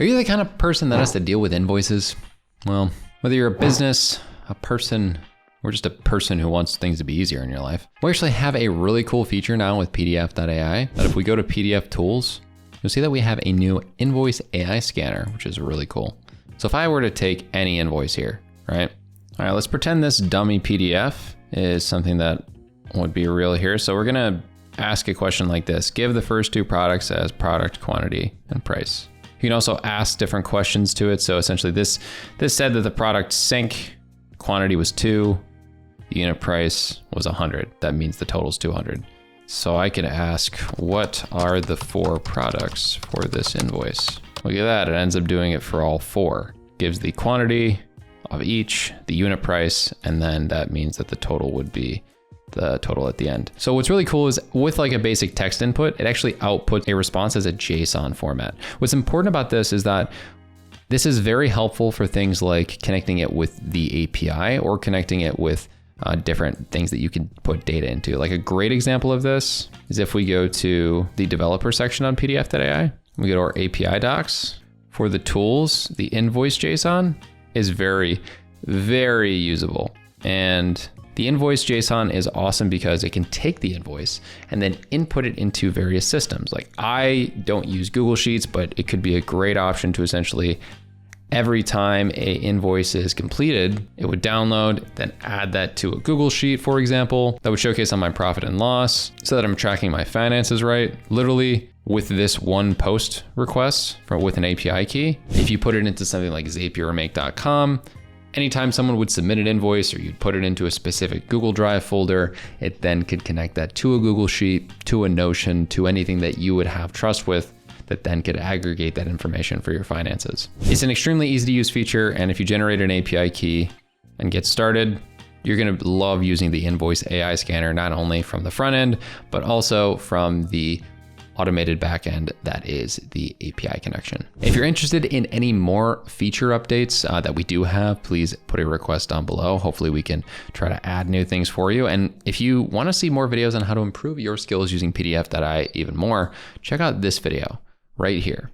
Are you the kind of person that has to deal with invoices? Well, whether you're a business, a person, or just a person who wants things to be easier in your life, we actually have a really cool feature now with PDF.ai that if we go to PDF tools, you'll see that we have a new Invoice AI Scanner, which is really cool. So if I were to take any invoice here, right? All right, let's pretend this dummy PDF is something that would be real here. So we're gonna ask a question like this: give the first two products as product quantity and price. You can also ask different questions to it. So essentially this said that the product sync quantity was 2, the unit price was 100. That means the total is 200. So I could ask, what are the 4 products for this invoice? Look at that, it ends up doing it for all 4. Gives the quantity of each, the unit price, and then that means that the total would be the total at the end. So what's really cool is with like a basic text input, it actually outputs a response as a JSON format. What's important about this is that this is very helpful for things like connecting it with the API or connecting it with different things that you can put data into. Like a great example of this is if we go to the developer section on PDF.ai, we go to our API docs. For the tools, the invoice JSON is very, very usable. And the invoice JSON is awesome because it can take the invoice and then input it into various systems. Like I don't use Google Sheets, but it could be a great option to essentially every time a invoice is completed, it would download, then add that to a Google Sheet, for example, that would showcase on my profit and loss so that I'm tracking my finances right. Literally with this one post request with an API key, if you put it into something like Zapier or make.com, anytime someone would submit an invoice or you'd put it into a specific Google Drive folder, it then could connect that to a Google Sheet, to a Notion, to anything that you would have trust with that then could aggregate that information for your finances. It's an extremely easy to use feature, and if you generate an API key and get started, you're gonna love using the Invoice AI Scanner, not only from the front end, but also from the automated backend that is the API connection. If you're interested in any more feature updates that we do have, please put a request down below. Hopefully we can try to add new things for you. And if you wanna see more videos on how to improve your skills using PDF.ai even more, check out this video right here.